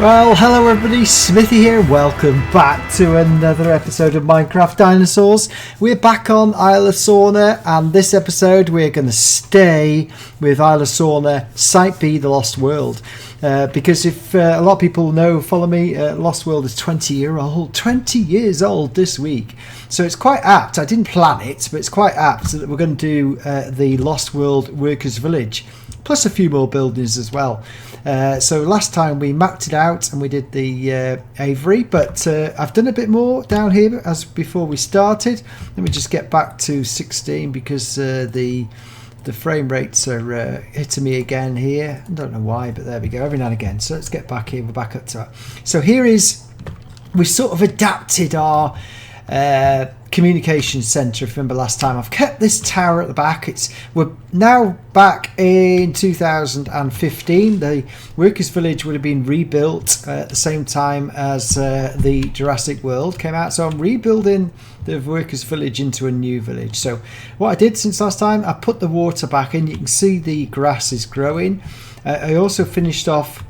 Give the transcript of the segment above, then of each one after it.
Well, hello everybody, Smithy here. Welcome back to another episode of Minecraft Dinosaurs. We're back on Isla Sorna, and this episode we're going to stay with Isla Sorna, Site B, The Lost World. Because if a lot of people follow me, Lost World is 20 years old this week. So it's quite apt. I didn't plan it, but it's quite apt that we're going to do the Lost World Workers Village, plus a few more buildings as well. So last time we mapped it out and we did the aviary, but I've done a bit more down here as before we started. Let me just get back to 16 because the frame rates are hitting me again here. I don't know why, but there we go, every now and again. So let's get back here, we're back up to it. So here is, we sort of adapted our communication center. If you remember last time, I've kept this tower at the back. We're now back in 2015. The workers village would have been rebuilt at the same time as the Jurassic World came out, so I'm rebuilding the workers village into a new village. So what I did since last time, I put the water back in. You can see the grass is growing. I also finished off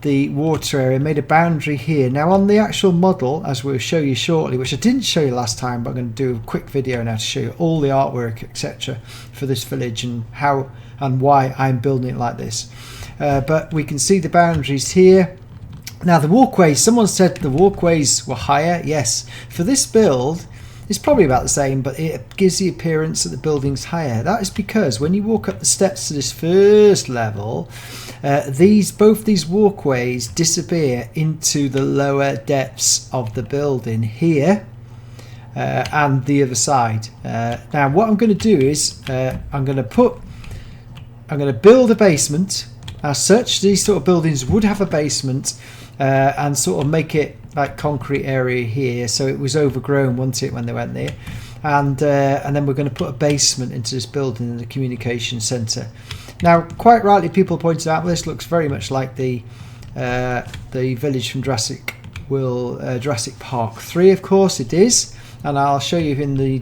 the water area, made a boundary here. Now on the actual model, as we'll show you shortly, which I didn't show you last time, but I'm going to do a quick video now to show you all the artwork, etc. for this village and how and why I'm building it like this. But we can see the boundaries here. Now the walkways, someone said the walkways were higher. Yes, for this build it's probably about the same, but it gives the appearance that the building's higher. That is because when you walk up the steps to this first level, both these walkways disappear into the lower depths of the building here and the other side. Now what I'm going to do is I'm going to build a basement. As such, these sort of buildings would have a basement and sort of make it like concrete area here, so it was overgrown, wasn't it, when they went there, and then we're going to put a basement into this building in the communication center. Now quite rightly people pointed out, well, this looks very much like the village from Jurassic World, Jurassic Park 3. Of course it is, and I'll show you in the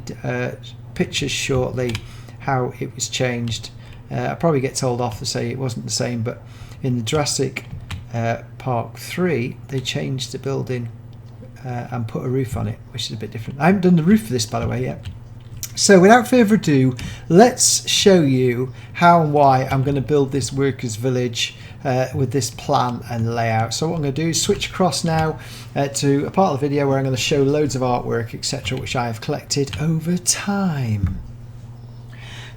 pictures shortly how it was changed. I'll probably get told off to say it wasn't the same, but in the Jurassic Park 3 they changed the building and put a roof on it, which is a bit different. I haven't done the roof for this, by the way, yet. So without further ado, let's show you how and why I'm going to build this workers village with this plan and layout. So what I'm going to do is switch across now to a part of the video where I'm going to show loads of artwork, etc., which I have collected over time.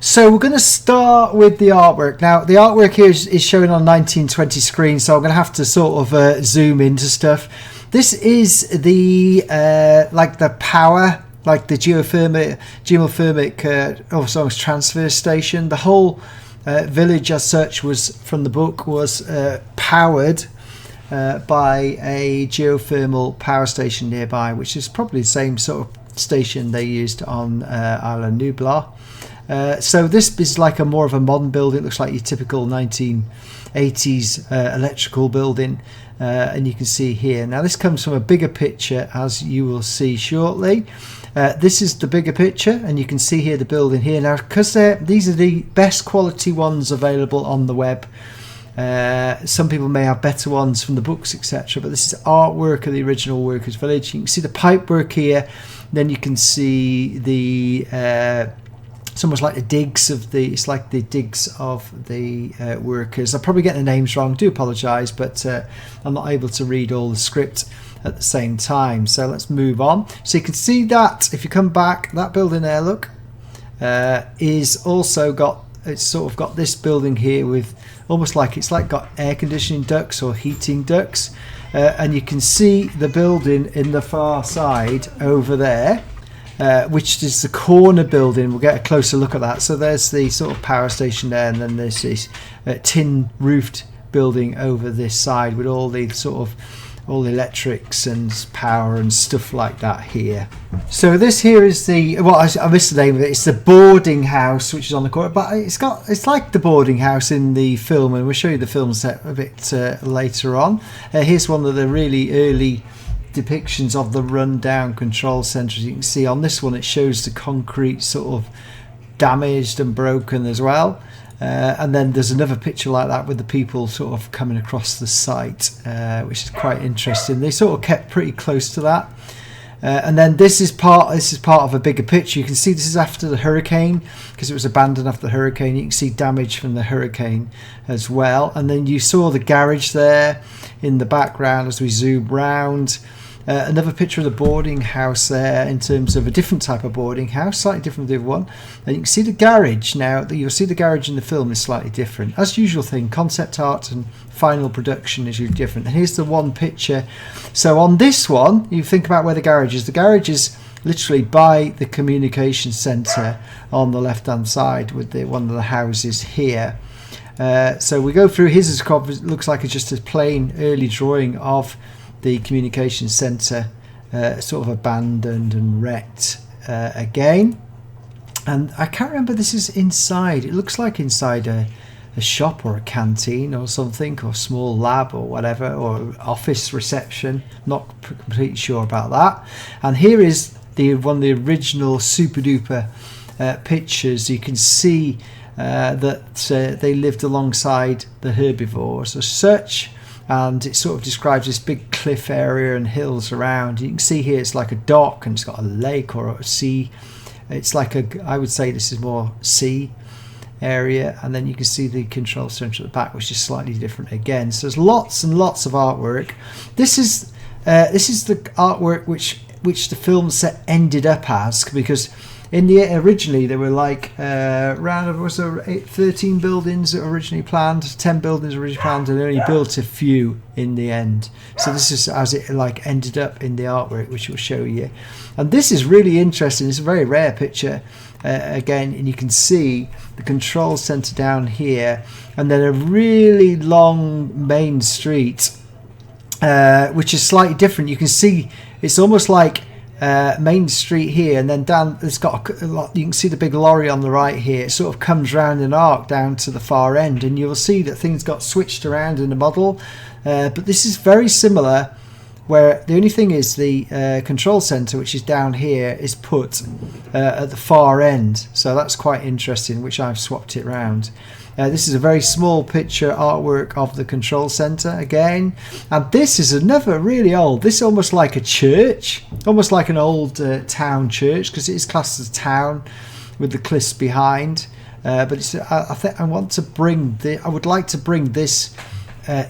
So we're going to start with the artwork. Now the artwork here is showing on 1920 screen, so I'm going to have to sort of zoom into stuff. This is the like the power, like the geothermic transfer station. The whole village as such was, from the book, was powered by a geothermal power station nearby, which is probably the same sort of station they used on Isla Nublar. So this is like a more of a modern building. It looks like your typical 1980s electrical building, and you can see here. Now this comes from a bigger picture, as you will see shortly. This is the bigger picture, and you can see here the building here. Now because these are the best quality ones available on the web, some people may have better ones from the books, etc., but this is artwork of the original workers village. You can see the pipe work here, then you can see the it's almost like the digs of the, it's like the digs of the workers. I'm probably getting the names wrong, do apologise, but I'm not able to read all the script at the same time. So let's move on. So you can see that if you come back, that building there, look, is also got, it's sort of got this building here with almost like, it's like got air conditioning ducts or heating ducts, and you can see the building in the far side over there. Which is the corner building. We'll get a closer look at that. So there's the sort of power station there, and then there's this tin roofed building over this side with all the sort of all the electrics and power and stuff like that here. So this here is the, well, I missed the name of it. It's the boarding house, which is on the corner, but it's like the boarding house in the film, and we'll show you the film set a bit later on. Here's one of the really early depictions of the rundown control center. As you can see on this one, it shows the concrete sort of damaged and broken as well. And then there's another picture like that with the people sort of coming across the site, which is quite interesting. They sort of kept pretty close to that. And then this is part of a bigger picture. You can see this is after the hurricane, because it was abandoned after the hurricane. You can see damage from the hurricane as well. And then you saw the garage there in the background as we zoom round. Another picture of the boarding house there, in terms of a different type of boarding house, slightly different from the other one. And you can see the garage now. You'll see the garage in the film is slightly different. As usual thing, concept art and final production is usually different. And here's the one picture. So on this one, you think about where the garage is. The garage is literally by the communication centre on the left-hand side, with one of the houses here. So we go through his. It looks like it's just a plain early drawing of the communication centre, sort of abandoned and wrecked again. And I can't remember, this is inside. It looks like inside a shop or a canteen or something, or a small lab or whatever, or office reception. Not completely sure about that. And here is one of the original super duper pictures. You can see that they lived alongside the herbivores as such. And it sort of describes this big cliff area and hills around. You can see here it's like a dock, and it's got a lake or a sea. It's like I would say this is more sea area. And then you can see the control center at the back, which is slightly different again. So there's lots and lots of artwork. This is the artwork which the film set ended up as, because originally there were like was there 13 buildings that were originally planned, 10 buildings originally planned, and only built a few in the end. So this is as it like ended up in the artwork, which we'll show you. And this is really interesting. It's a very rare picture again, and you can see the control center down here, and then a really long main street, which is slightly different. You can see it's almost like Main Street here, and then down it's got you can see the big lorry on the right here. It sort of comes round an arc down to the far end, and you'll see that things got switched around in the model, but this is very similar, where the only thing is the control center, which is down here, is put at the far end. So that's quite interesting, which I've swapped it round. This is a very small picture artwork of the control center again, and this is another really old. This is almost like a church, almost like an old town church, because it is classed as a town with the cliffs behind. But it's, I think I would like to bring this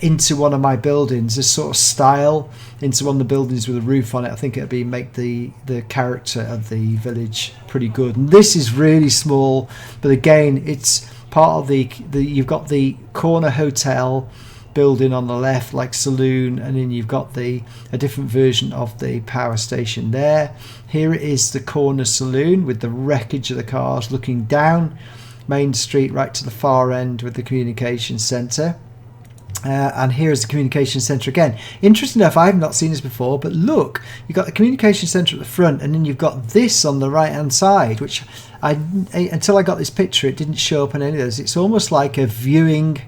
into one of my buildings, this sort of style, into one of the buildings with a roof on it. I think it'd be make the character of the village pretty good. And this is really small, but again, it's part of the you've got the corner hotel building on the left, like saloon, and then you've got a different version of the power station there. Here it is, the corner saloon with the wreckage of the cars looking down Main Street right to the far end with the communication center. And here's the communication center again. Interesting enough, I have not seen this before, but look, you've got the communication center at the front, and then you've got this on the right hand side, which until I got this picture, it didn't show up on any of those. It's almost like a viewing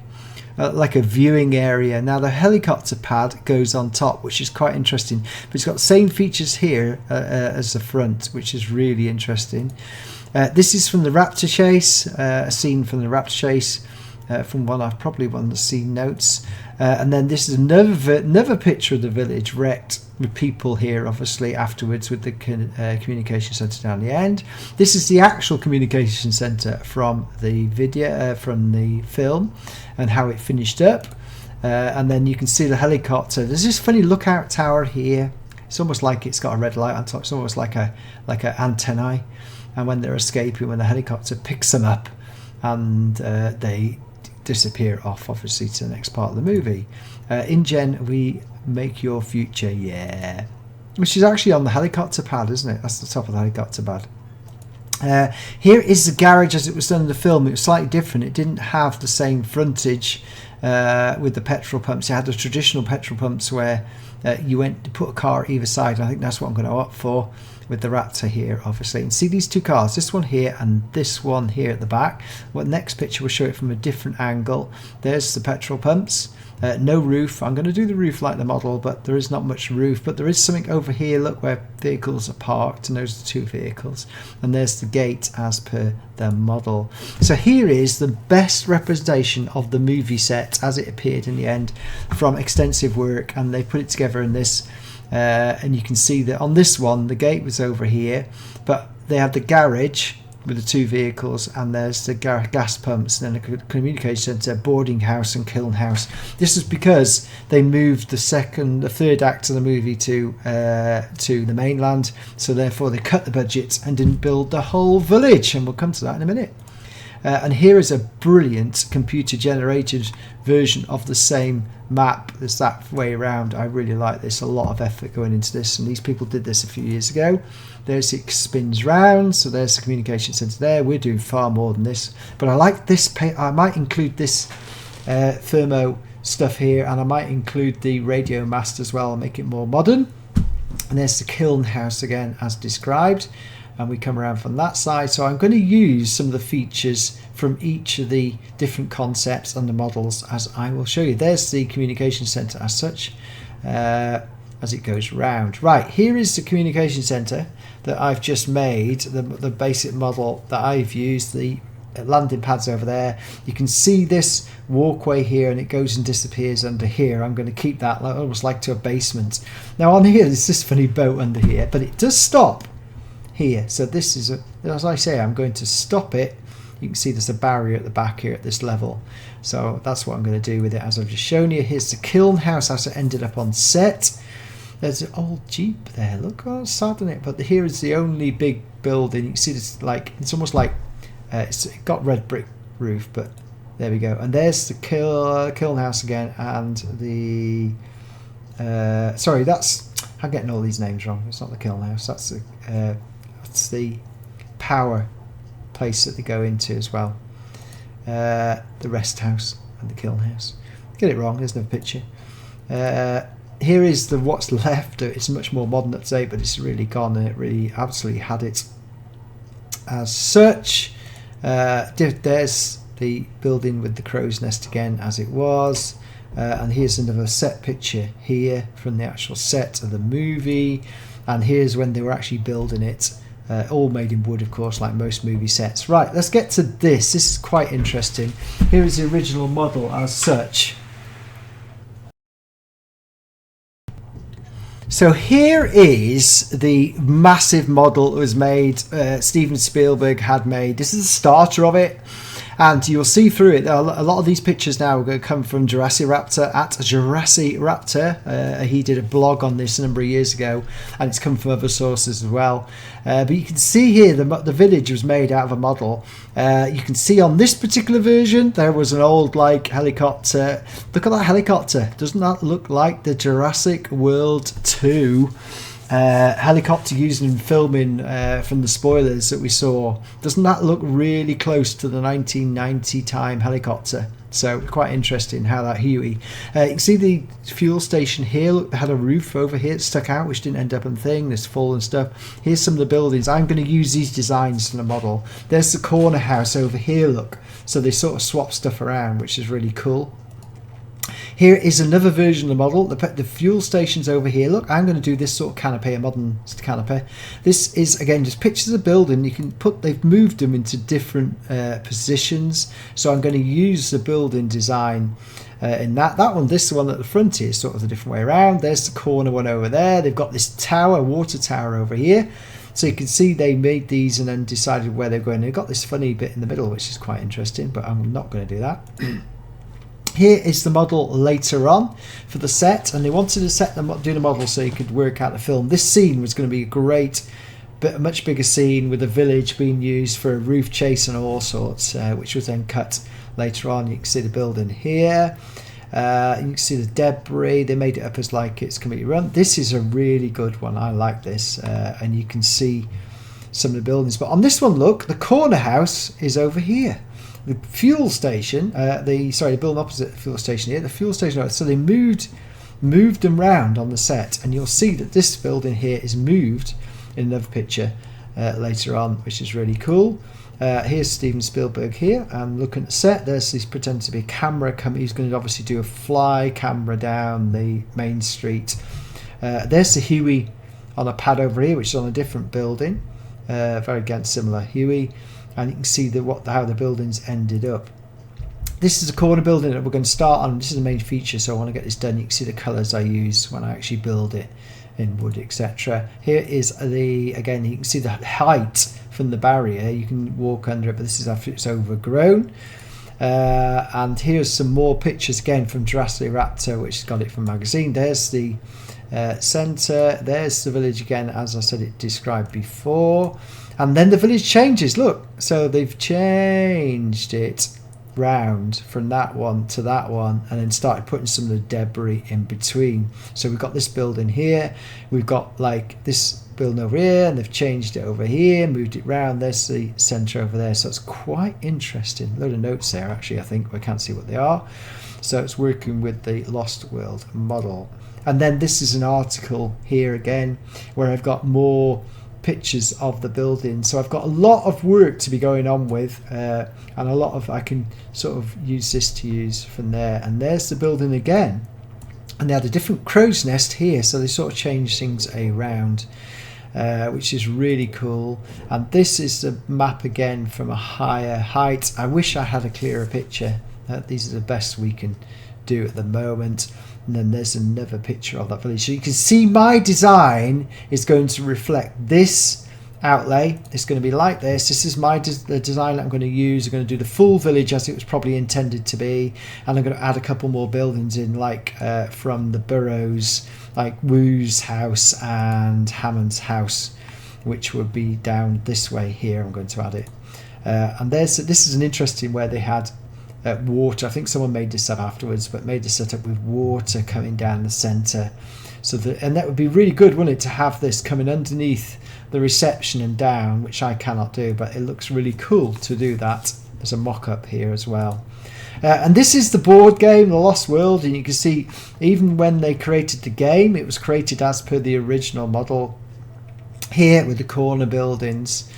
area. Now the helicopter pad goes on top, which is quite interesting, but it's got the same features here as the front, which is really interesting. This is from the raptor chase, a scene from the raptor chase. From one of the scene notes, and then this is another picture of the village wrecked with people here, obviously afterwards, with the communication centre down the end. This is the actual communication centre from the video, from the film, and how it finished up. And then you can see the helicopter. There's this funny lookout tower here. It's almost like it's got a red light on top. It's almost like a antennae. And when they're escaping, when the helicopter picks them up, and they disappear off, obviously, to the next part of the movie. InGen, we make your future, yeah. Which is actually on the helicopter pad, isn't it? That's the top of the helicopter pad. Here is the garage as it was done in the film. It was slightly different. It didn't have the same frontage with the petrol pumps. It had the traditional petrol pumps where you went to put a car either side. I think that's what I'm going to opt for. with the Raptor here, obviously. And see these two cars, this one here and this one here at the back. Well, next picture will show it from a different angle. There's the petrol pumps. No roof. I'm going to do the roof like the model, but there is not much roof. But there is something over here, look, where vehicles are parked, and those are the two vehicles. And there's the gate as per the model. So here is the best representation of the movie set as it appeared in the end from extensive work, and they put it together in this. And you can see that on this one, the gate was over here, but they had the garage with the two vehicles, and there's the gas pumps, and then the communication centre, boarding house and kiln house. This is because they moved the third act of the movie to the mainland, so therefore they cut the budget and didn't build the whole village, and we'll come to that in a minute. And here is a brilliant computer generated version of the same map as that way around. I really like this, a lot of effort going into this, and these people did this a few years ago. There's it spins round, so there's the communication centre there. We're doing far more than this, but I like this. I might include this thermo stuff here, and I might include the radio mast as well and make it more modern. And there's the kiln house again as described, and we come around from that side. So I'm going to use some of the features from each of the different concepts and the models as I will show you. There's the communication centre as such, as it goes round. Right, here is the communication centre that I've just made, the basic model that I've used, the landing pads over there. You can see this walkway here, and it goes and disappears under here. I'm going to keep that almost like to a basement. Now on here, there's this funny boat under here, but it does stop here. So this is, as I say, I'm going to stop it. You can see there's a barrier at the back here at this level. So that's what I'm going to do with it as I've just shown you. Here's the kiln house as it ended up on set. There's an old Jeep there. Look, oh, sad, isn't it? But here is the only big building. You can see this, like, it's almost like it's got red brick roof, but there we go. And there's the kiln house again, and the sorry, that's, I'm getting all these names wrong. It's not the kiln house. That's the power place that they go into as well. The rest house and the kiln house. Get it wrong. There's no picture. Here is the what's left. It's much more modern up to date, but it's really gone, and it really absolutely had it as such. There's the building with the crow's nest again as it was, and here's another set picture here from the actual set of the movie, and here's when they were actually building it, all made in wood, of course, like most movie sets. Right, let's get to this. This is quite interesting. Here is the original model as such. So here is the massive model that was made, Steven Spielberg had made. This is the starter of it, and you'll see through it. A lot of these pictures now are going to come from JurassiCraft at JurassiCraft. He did a blog on this a number of years ago, and it's come from other sources as well. But you can see here the village was made out of a model. You can see on this particular version there was an old like helicopter. Look at that helicopter. Doesn't that look like the Jurassic World 2 helicopter used in filming from the spoilers that we saw? Doesn't that look really close to the 1990 time helicopter? So quite interesting how that Huey. You can see the fuel station here. Look, they had a roof over here that stuck out, which didn't end up in the thing. There's fallen stuff. Here's some of the buildings. I'm going to use these designs from the model. There's the corner house over here, look. So they sort of swap stuff around, which is really cool. Here is another version of the model. The fuel station's over here. Look, I'm going to do this sort of canopy, a modern canopy. This is, again, just pictures of the building. You can put, they've moved them into different positions. So I'm going to use the building design in that one. This one at the front is sort of the different way around. There's the corner one over there. They've got this tower, water tower over here. So you can see they made these and then decided where they're going. They've got this funny bit in the middle, which is quite interesting, but I'm not going to do that. Here is the model later on for the set, and they wanted to do the model so you could work out the film. This scene was going to be a great, but a much bigger scene with a village being used for a roof chase and all sorts, which was then cut later on. You can see the building here. You can see the debris. They made it up as like it's completely run. This is a really good one. I like this, and you can see some of the buildings. But on this one, look, the corner house is over here. The fuel station, the building opposite the fuel station here, the fuel station, so they moved them round on the set, and you'll see that this building here is moved in another picture later on, which is really cool. Here's Steven Spielberg here. I'm looking at the set. There's this pretending to be a camera. He's going to obviously do a fly camera down the main street. There's the Huey on a pad over here, which is on a different building. Very again similar Huey. And you can see how the buildings ended up. This is a corner building that we're going to start on. This is the main feature, so I want to get this done. You can see the colours I use when I actually build it in wood, etc. Here is again, you can see the height from the barrier. You can walk under it, but this is after it's overgrown. And here's some more pictures again from JurassiCraft, which has got it from magazine. There's the centre. There's the village again, as I said it described before. And then the village changes. Look, so they've changed it round from that one to that one, and then started putting some of the debris in between. So we've got this building here, we've got like this building over here, and they've changed it over here, moved it round. There's the centre over there, so it's quite interesting. A load of notes there actually, I think. I can't see what they are. So it's working with the Lost World model. And then this is an article here again where I've got more pictures of the building. So I've got a lot of work to be going on with, and a lot of, I can sort of use this to use from there. And there's the building again, and they had a different crow's nest here, so they sort of changed things around, which is really cool. And this is the map again from a higher height. I wish I had a clearer picture. These are the best we can do at the moment. And then there's another picture of that village. So you can see my design is going to reflect this outlay. It's going to be like this. This is the design that I'm going to use. I'm going to do the full village as it was probably intended to be. And I'm going to add a couple more buildings in, like from the burrows, like Woo's house and Hammond's house, which would be down this way here. I'm going to add it. And this is an interesting where they had water. I think someone made this up afterwards, but made this setup with water coming down the centre. So and that would be really good, wouldn't it, to have this coming underneath the reception and down, which I cannot do, but it looks really cool to do that. There's a mock-up here as well. And this is the board game, The Lost World, and you can see even when they created the game, it was created as per the original model here with the corner buildings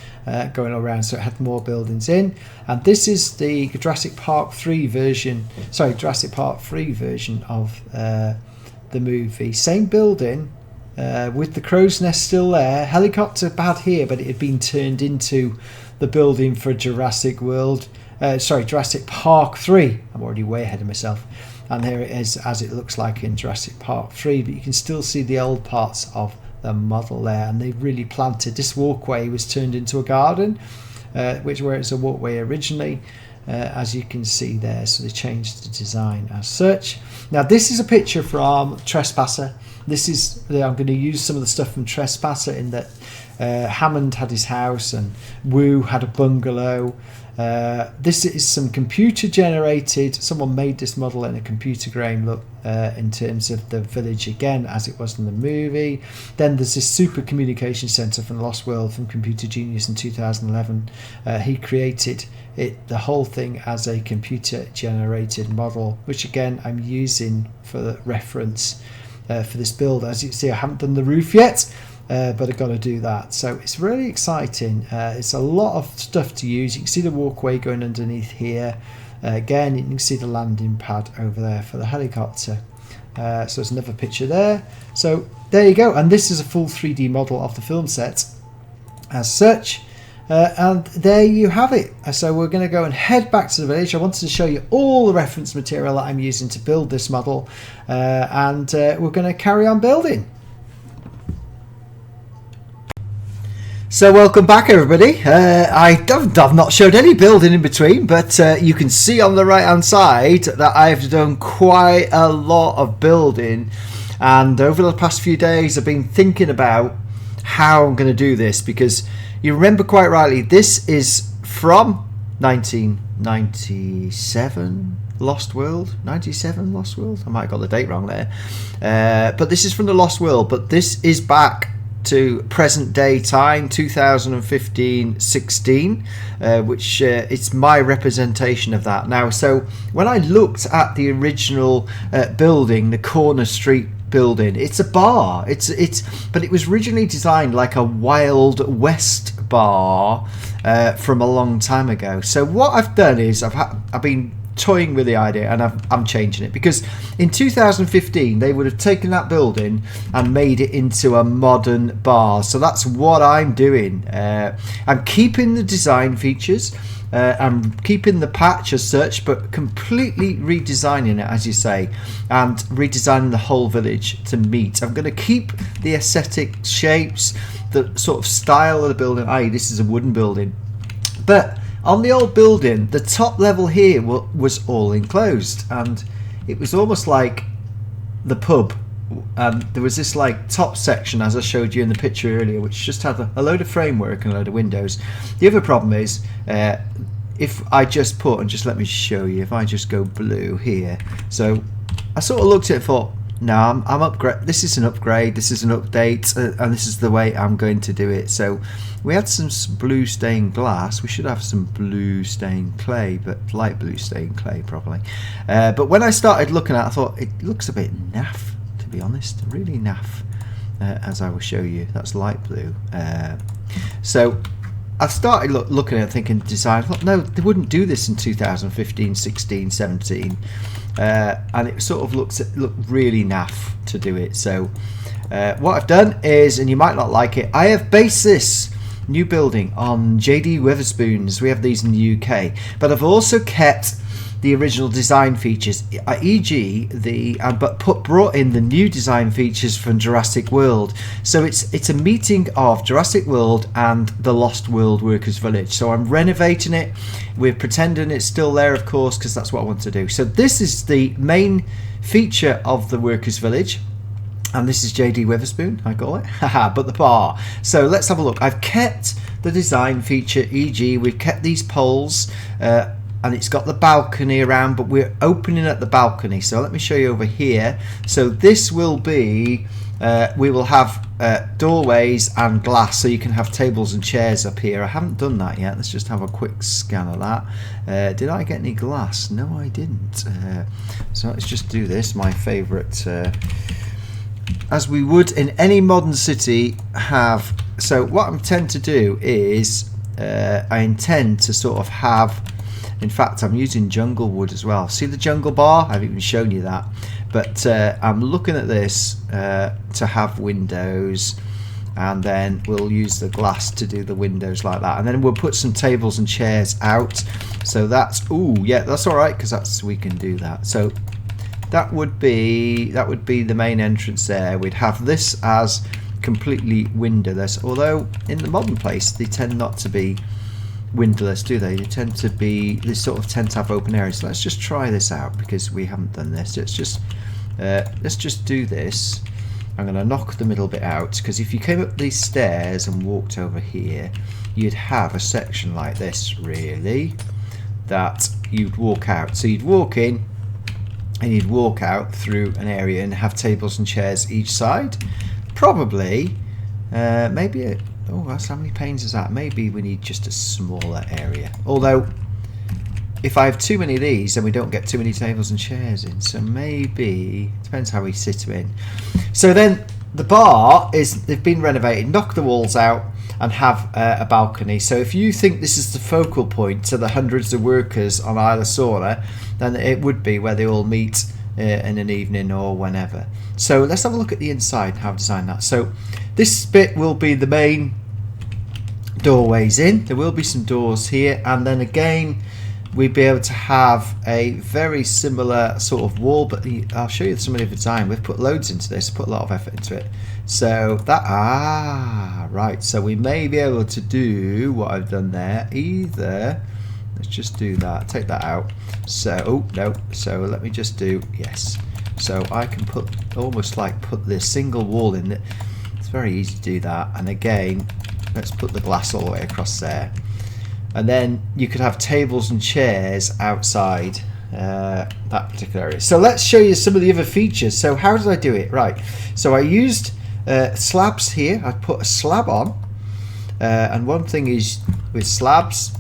going around, so it had more buildings in. And this is the Jurassic Park 3 version, Jurassic Park 3 version of the movie. Same building with the crow's nest still there. Helicopter bad here, but it had been turned into the building for Jurassic World. Jurassic Park 3. I'm already way ahead of myself. And here it is as it looks like in Jurassic Park 3, but you can still see the old parts of the model there, and they've really planted. This walkway was turned into a garden, where it's a walkway originally, as you can see there. So they changed the design as such. Now this is a picture from Trespasser. This is, I'm going to use some of the stuff from Trespasser in that Hammond had his house and Woo had a bungalow. This is some computer generated, someone made this model in a computer grain look in terms of the village again as it was in the movie. Then there's this super communication center from Lost World from Computer Genius in 2011. He created the whole thing as a computer generated model, which again I'm using for reference for this build. As you can see, I haven't done the roof yet, but I've got to do that. So it's really exciting. It's a lot of stuff to use. You can see the walkway going underneath here. Again, you can see the landing pad over there for the helicopter. So there's another picture there. So there you go. And this is a full 3D model of the film set as such. And there you have it. So we're going to go and head back to the village. I wanted to show you all the reference material that I'm using to build this model. And we're going to carry on building. So welcome back everybody. I've not showed any building in between, but you can see on the right hand side that I've done quite a lot of building, and over the past few days I've been thinking about how I'm going to do this, because you remember quite rightly this is from 1997 Lost World. 97 Lost World, I might have got the date wrong there, but this is from the Lost World, but this is back to present day time, 2015-16, which it's my representation of that now. So when I looked at the original building, the corner street building. It's a bar. But it was originally designed like a Wild West bar from a long time ago. So what I've done is I've been toying with the idea, and I'm changing it, because in 2015 they would have taken that building and made it into a modern bar. So that's what I'm doing. I'm keeping the design features, I'm keeping the patch as such, but completely redesigning it, as you say, and redesigning the whole village to meet. I'm going to keep the aesthetic shapes, the sort of style of the building, i.e. this is a wooden building, but on the old building, the top level here was all enclosed, and it was almost like the pub. And there was this like top section, as I showed you in the picture earlier, which just had a load of framework and a load of windows. The other problem is, if I just put, and just let me show you, if I just go blue here. So I sort of looked at it and thought, no, I'm upgrade. This is an upgrade. This is an update, and this is the way I'm going to do it. So we had some blue stained glass. We should have some blue stained clay, but light blue stained clay probably. But when I started looking at it, I thought it looks a bit naff, to be honest. Really naff, as I will show you. That's light blue. So I started looking at it, thinking design. I thought, no, they wouldn't do this in 2015, 16, 17. And it sort of looked really naff to do it. So what I've done is, and you might not like it, I have based this new building on JD Wetherspoons. We have these in the UK, but I've also kept the original design features, e.g. brought in the new design features from Jurassic World. So it's a meeting of Jurassic World and the Lost World Workers Village. So I'm renovating it. We're pretending it's still there, of course, because that's what I want to do. So this is the main feature of the Workers Village, and this is JD Wetherspoon, I call it. But the bar. So let's have a look. I've kept the design feature, e.g. we've kept these poles, and it's got the balcony around, but we're opening at the balcony. So let me show you over here. So this will be, we will have doorways and glass, so you can have tables and chairs up here. I haven't done that yet. Let's just have a quick scan of that. Did I get any glass? No, I didn't. So let's just do this, my favourite, as we would in any modern city have. So what I intend to do is, I intend to sort of have, in fact, I'm using jungle wood as well. See the jungle bar? I haven't even shown you that. But I'm looking at this to have windows, and then we'll use the glass to do the windows like that. And then we'll put some tables and chairs out. So that's, ooh, yeah, that's all right, because we can do that. So that would be the main entrance there. We'd have this as completely windowless, although in the modern place they tend not to be windowless, do they? They tend to be, they sort of tend to have open areas. So let's just try this out, because we haven't done this. Let's just do this. I'm going to knock the middle bit out, because if you came up these stairs and walked over here, you'd have a section like this, really, that you'd walk out. So you'd walk in and you'd walk out through an area and have tables and chairs each side. Probably, maybe oh, that's how many panes is that? Maybe we need just a smaller area. Although, if I have too many of these, then we don't get too many tables and chairs in. So maybe, depends how we sit them in. So then, the bar is, they've been renovated, knock the walls out, and have a balcony. So if you think this is the focal point to the hundreds of workers on Isla Sorna, then it would be where they all meet in an evening or whenever. So let's have a look at the inside and how I've designed that. So this bit will be the main doorways in. There will be some doors here, and then again we'd be able to have a very similar sort of wall, but I'll show you some of the design. We've put loads into this, put a lot of effort into it. So that, right, so we may be able to do what I've done there. Either, let's just do that, take that out. So, oh no, so let me just do, yes. So I can put, almost like put this single wall in it. It's very easy to do that. And again, let's put the glass all the way across there. And then you could have tables and chairs outside that particular area. So let's show you some of the other features. So how did I do it? Right, so I used slabs here. I put a slab on, and one thing is with slabs,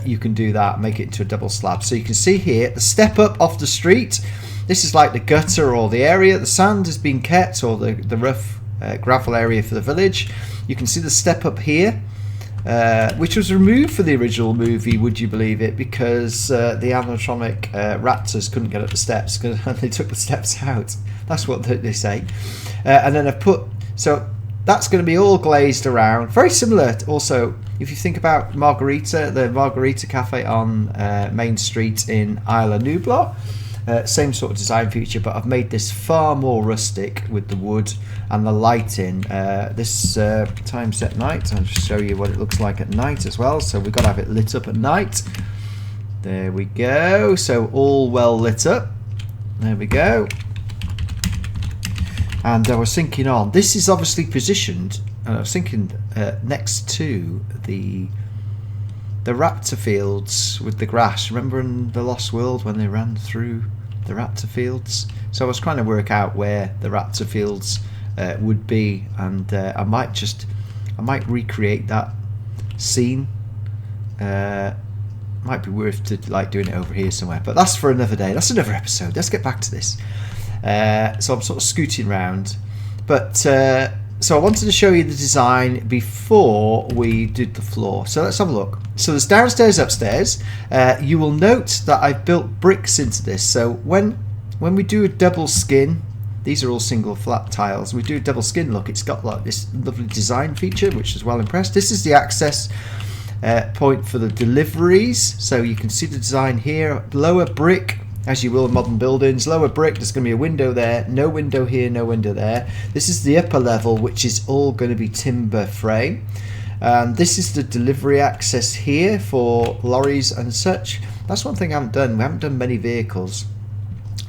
you can do that, make it into a double slab. So you can see here the step up off the street This is like the gutter or the area. The sand has been kept, or the rough gravel area for the village. You can see the step up here, which was removed for the original movie, would you believe it, because the animatronic raptors couldn't get up the steps because they took the steps out. That's what they say. And then I've put, so that's going to be all glazed around. Very similar to also, if you think about Margarita, the Margarita Cafe on Main Street in Isla Nublar. Same sort of design feature, but I've made this far more rustic with the wood and the lighting. This time's at night. I'll just show you what it looks like at night as well. So we've got to have it lit up at night. There we go. So all well lit up. There we go. And I was thinking on, this is obviously positioned, and I was thinking next to the raptor fields with the grass. Remember in the Lost World when they ran through the raptor fields? So I was trying to work out where the raptor fields would be, and I might recreate that scene. Might be worth to like doing it over here somewhere, but that's for another day. That's another episode. Let's get back to this. So I'm sort of scooting around, but so I wanted to show you the design before we did the floor. So let's have a look. So there's downstairs, upstairs. You will note that I've built bricks into this. So when we do a double skin, these are all single flat tiles. We do a double skin look. It's got like this lovely design feature, which is well impressed. This is the access point for the deliveries. So you can see the design here. Lower brick, as you will in modern buildings. Lower brick, there's going to be a window there, no window here, no window there. This is the upper level, which is all going to be timber frame. This is the delivery access here for lorries and such. That's one thing I haven't done. We haven't done many vehicles.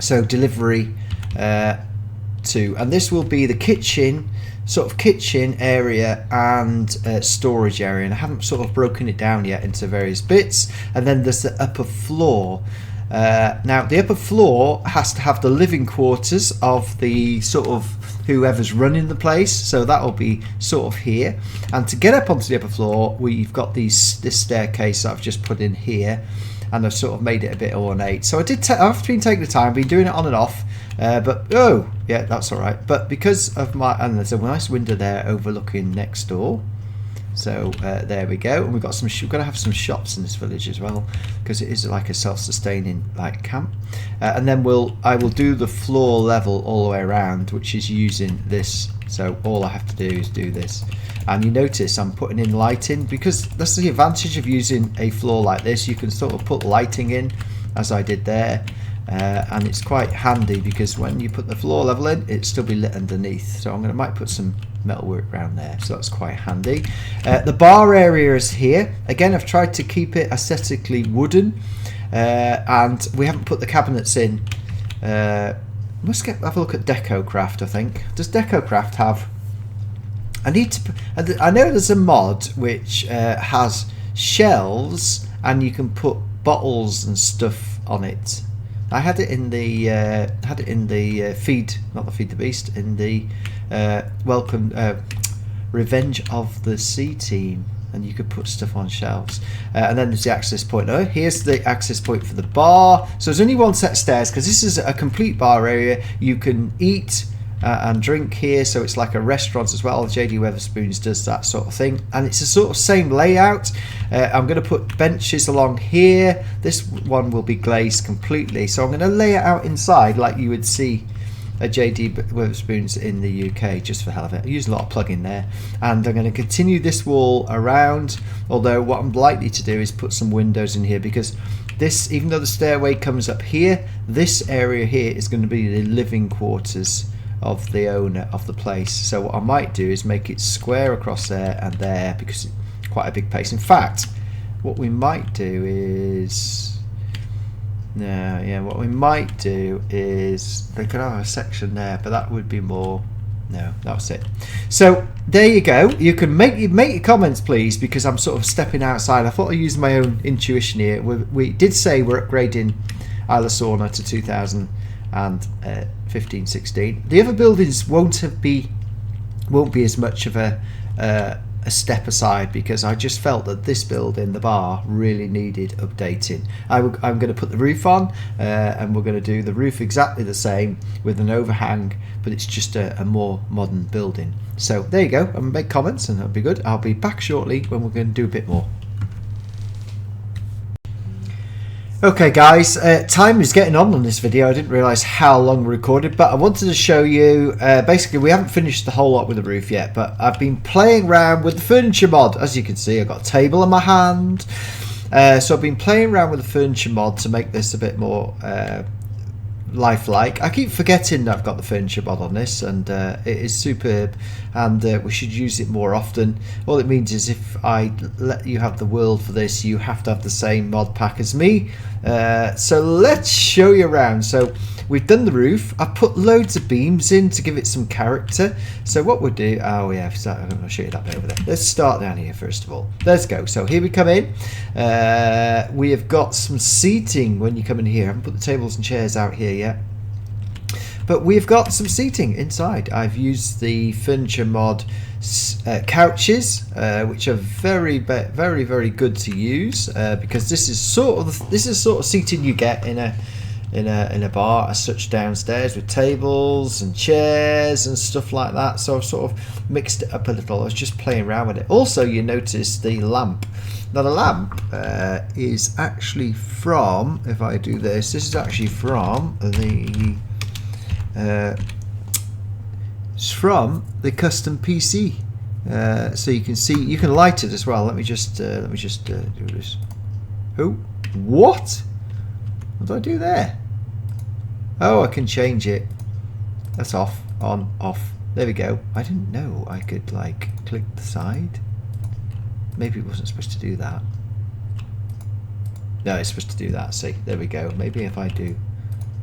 So delivery to, and this will be the kitchen, sort of kitchen area and storage area. And I haven't sort of broken it down yet into various bits. And then there's the upper floor. Now the upper floor has to have the living quarters of the sort of whoever's running the place, so that will be sort of here. And to get up onto the upper floor, we've got this staircase that I've just put in here, and I've sort of made it a bit ornate. So I've been taking the time, been doing it on and off, but oh yeah, that's all right. But because of and there's a nice window there overlooking next door. So there we go, and we've got some. We're going to have some shops in this village as well, because it is like a self-sustaining like camp. And then I will do the floor level all the way around, which is using this. So all I have to do is do this, and you notice I'm putting in lighting, because that's the advantage of using a floor like this. You can sort of put lighting in, as I did there. And it's quite handy because when you put the floor level in, it'll still be lit underneath. So might put some metalwork around there, so that's quite handy. The bar area is here. Again, I've tried to keep it aesthetically wooden, and we haven't put the cabinets in. Must have a look at DecoCraft. I think, does DecoCraft have? I know there's a mod which has shelves, and you can put bottles and stuff on it. I had it in the feed, not the Feed the Beast, in the Revenge of the Sea team, and you could put stuff on shelves. And then there's the access point. Oh, here's the access point for the bar. So there's only one set of stairs because this is a complete bar area. You can eat and drink here, so it's like a restaurant as well. JD Weatherspoons does that sort of thing, and it's a sort of same layout. I'm going to put benches along here. This one will be glazed completely, so I'm going to lay it out inside like you would see a JD Weatherspoons in the UK, just for the hell of it. I use a lot of plug in there, and I'm going to continue this wall around, although what I'm likely to do is put some windows in here, because this, even though the stairway comes up here, this area here is going to be the living quarters of the owner of the place. So what I might do is make it square across there and there, because it's quite a big place. In fact, what we might do is what we might do is they could have a section there, but that would be more. No, that's it. So there you go. You can make your comments, please, because I'm sort of stepping outside. I thought I'd use my own intuition here. We did say we're upgrading Isla Sorna to 2015-16. The other buildings won't be as much of a a step aside because I just felt that this building, the bar, really needed updating. I'm going to put the roof on and we're going to do the roof exactly the same with an overhang, but it's just a more modern building. So there you go. And make comments and that'll be good. I'll be back shortly when we're going to do a bit more. Okay guys, time is getting on this video. I didn't realise how long we recorded, but I wanted to show you, basically we haven't finished the whole lot with the roof yet, but I've been playing around with the furniture mod. As you can see, I've got a table in my hand. So I've been playing around with the furniture mod to make this a bit more lifelike. I keep forgetting that I've got the furniture mod on this, and it is superb, and we should use it more often. All it means is if I let you have the world for this, you have to have the same mod pack as me. So let's show you around. So we've done the roof. I've put loads of beams in to give it some character. So what we'll do, oh yeah, I'm going to show you that bit over there. Let's start down here first of all. Let's go. So here we come in. We have got some seating when you come in here. I haven't put the tables and chairs out here yet, but we've got some seating inside. I've used the furniture mod couches, which are very good to use because this is sort of seating you get in a bar as such downstairs, with tables and chairs and stuff like that. So I've sort of mixed it up a little. I was just playing around with it. Also, you notice the lamp. Now the lamp is actually from, if I do this is actually from the it's from the custom PC. So you can see, you can light it as well. Let me just do this. Oh, what? What do I do there? Oh, I can change it. That's off, on, off. There we go. I didn't know I could like click the side. Maybe it wasn't supposed to do that. No, it's supposed to do that. See, there we go. Maybe if I do.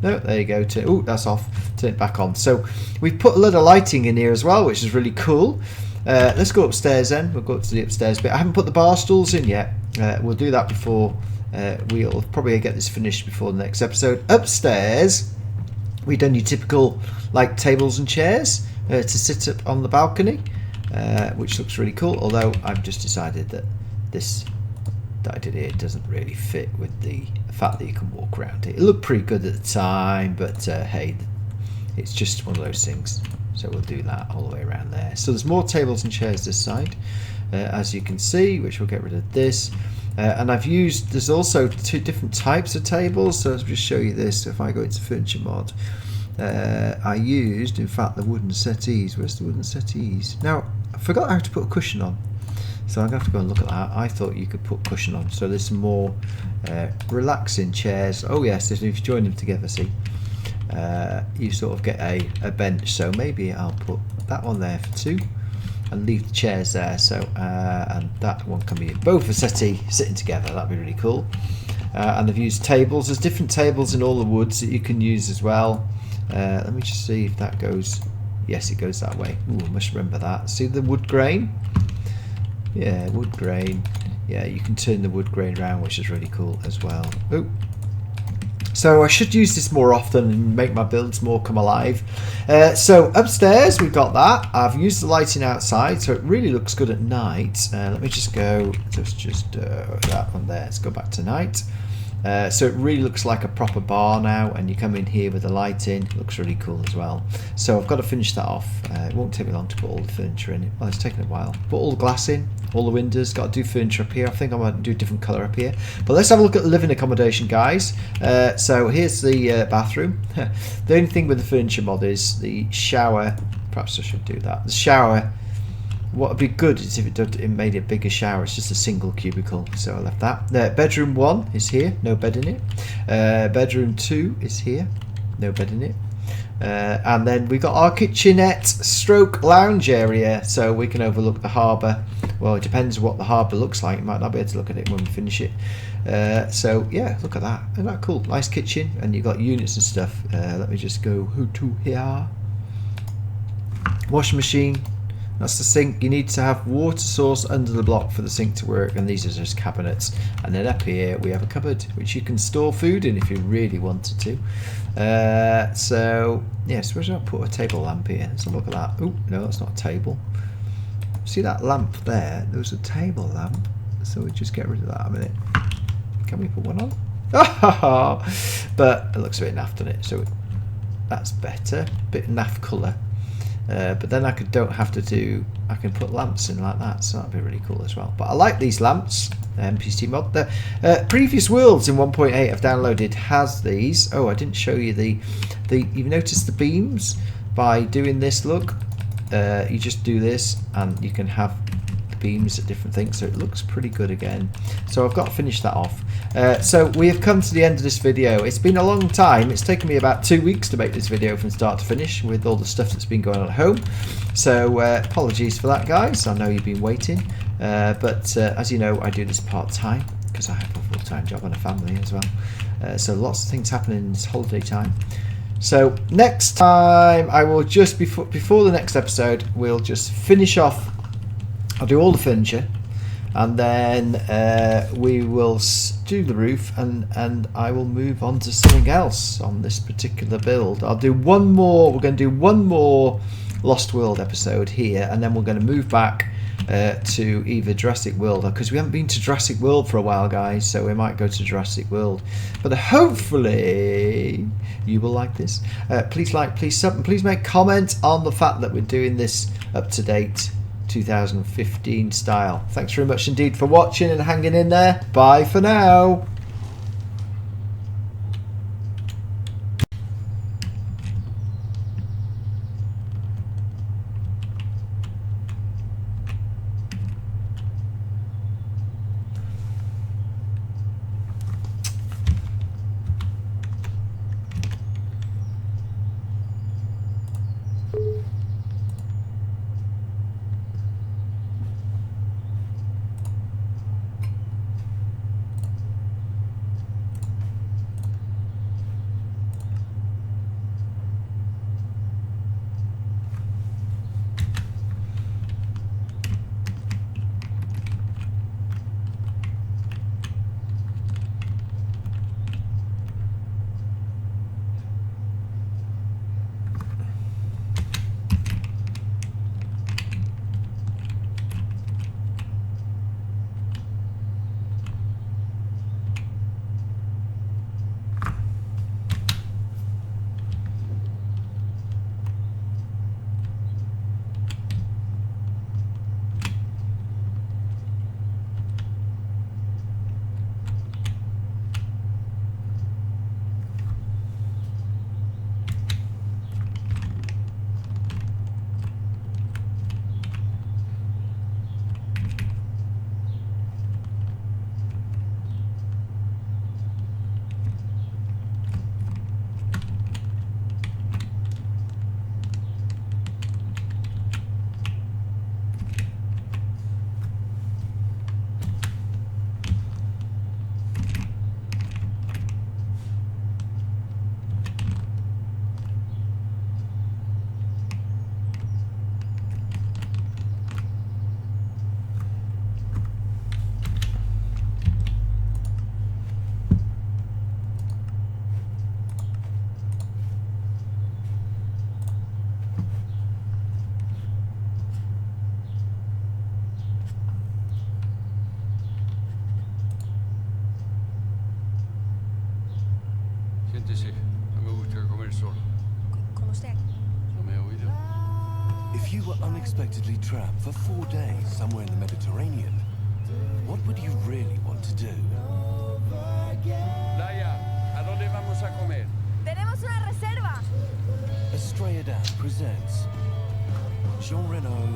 No, there you go. Oh, that's off. Turn it back on. So we've put a lot of lighting in here as well, which is really cool. Let's go upstairs then. We'll go up to the upstairs bit. I haven't put the bar stools in yet. We'll do that before we'll probably get this finished before the next episode. Upstairs, we've done your typical like tables and chairs to sit up on the balcony, which looks really cool. Although I've just decided that this that I did here doesn't really fit with the fact that you can walk around it. It looked pretty good at the time, but hey, it's just one of those things. So we'll do that all the way around there. So there's more tables and chairs this side, as you can see, which we'll get rid of this. And I've used, there's also two different types of tables. So I'll just show you this. If I go into furniture mod, I used, in fact, the wooden settees. Where's the wooden settees? Now, I forgot how to put a cushion on. So I'm going to have to go and look at that. I thought you could put cushion on. So there's some more relaxing chairs. Oh yes, if you join them together, see, you sort of get a bench. So maybe I'll put that one there for 2 and leave the chairs there. So and that one can be both a settee sitting together. That'd be really cool. And I've used tables. There's different tables in all the woods that you can use as well. Let me just see if that goes. Yes, it goes that way. Ooh, I must remember that. See the wood grain? Yeah, wood grain. Yeah, you can turn the wood grain around, which is really cool as well. Oh, so I should use this more often and make my builds more come alive. So upstairs we've got that. I've used the lighting outside, so it really looks good at night. Let me just go just that one there. Let's go back to night. So it really looks like a proper bar now, and you come in here with the light in. It looks really cool as well. So I've got to finish that off. It won't take me long to put all the furniture in it. Well, it's taken a while. Put all the glass in, all the windows. Got to do furniture up here. I think I might do a different colour up here. But let's have a look at the living accommodation, guys. So here's the bathroom. The only thing with the furniture mod is the shower. Perhaps I should do that. The shower. What would be good is if it made a bigger shower. It's just a single cubicle, so I left that. Bedroom 1 is here, no bed in it. Bedroom 2 is here, no bed in it. And then we got our kitchenette stroke lounge area, so we can overlook the harbour. Well, it depends what the harbour looks like. You might not be able to look at it when we finish it. So yeah, look at that. Isn't that cool? Nice kitchen, and you've got units and stuff. Let me just go to here. Washing machine. That's the sink. You need to have water source under the block for the sink to work, and these are just cabinets. And then up here we have a cupboard which you can store food in if you really wanted to. So yes, where should I put a table lamp here? Let's have a look at that. Oh no, that's not a table. See that lamp there? There was a table lamp, so we just get rid of that a minute. Can we put one on? But it looks a bit naff, doesn't it? So that's better. Bit naff colour. But then I don't have to do. I can put lamps in like that, so that'd be really cool as well. But I like these lamps. NPC Mod. The previous worlds in 1.8 I've downloaded has these. Oh, I didn't show you the. You've noticed the beams by doing this. Look, you just do this, and you can have the beams at different things. So it looks pretty good again. So I've got to finish that off. So we have come to the end of this video. It's been a long time. It's taken me about 2 weeks to make this video from start to finish with all the stuff that's been going on at home. So apologies for that, guys. I know you've been waiting. But as you know, I do this part-time because I have a full-time job and a family as well. So lots of things happening in this holiday time. So next time, I will just, before the next episode, we'll just finish off. I'll do all the furniture. And then we will do the roof, and I will move on to something else on this particular build. I'll do one more. We're going to do one more Lost World episode here, and then we're going to move back to either Jurassic World, because we haven't been to Jurassic World for a while, guys. So we might go to Jurassic World. But hopefully you will like this. Please like, please sub, and please make comment on the fact that we're doing this up to date 2015 style. Thanks very much indeed for watching and hanging in there. Bye for now. If you were unexpectedly trapped for 4 days somewhere in the Mediterranean, what would you really want to do? Laia, ¿a dónde vamos a comer? ¡Tenemos una reserva! Estrella presents Jean Reno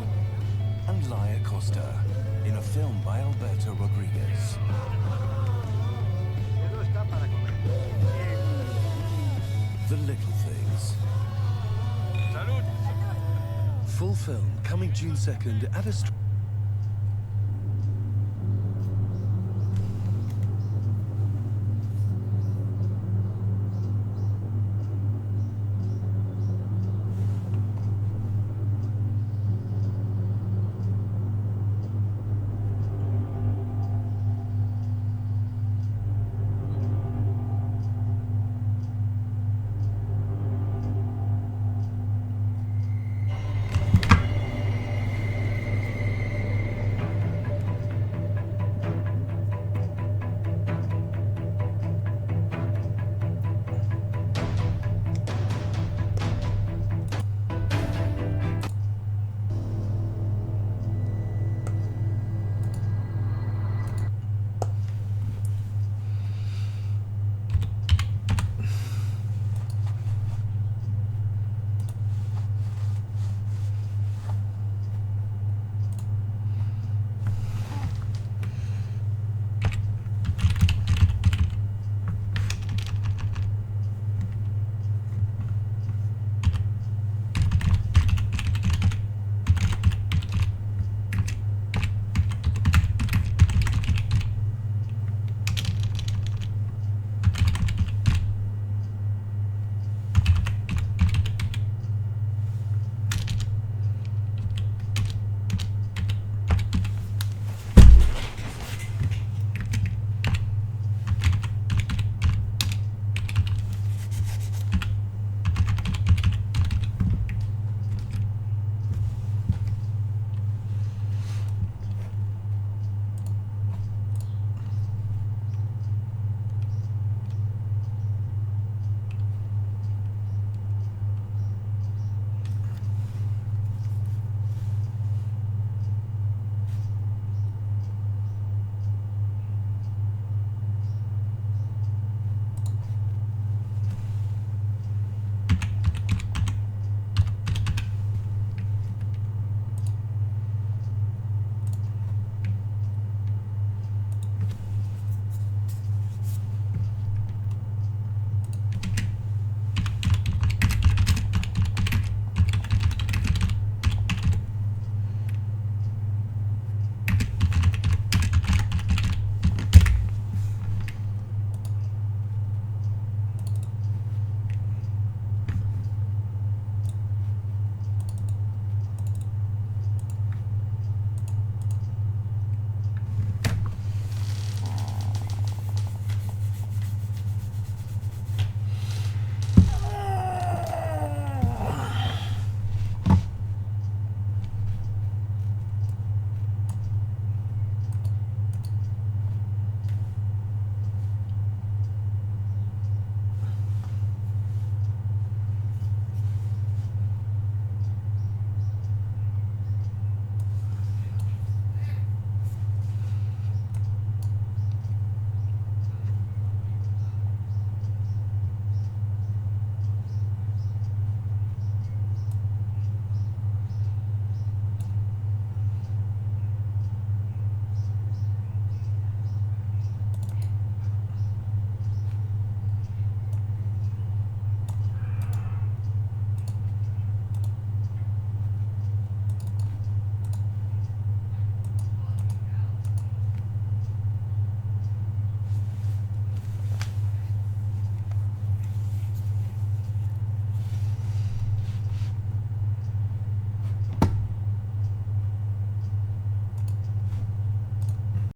and Laia Costa in a film by Alberto Rodriguez. The Little Things. Salud! Full film coming June 2nd at a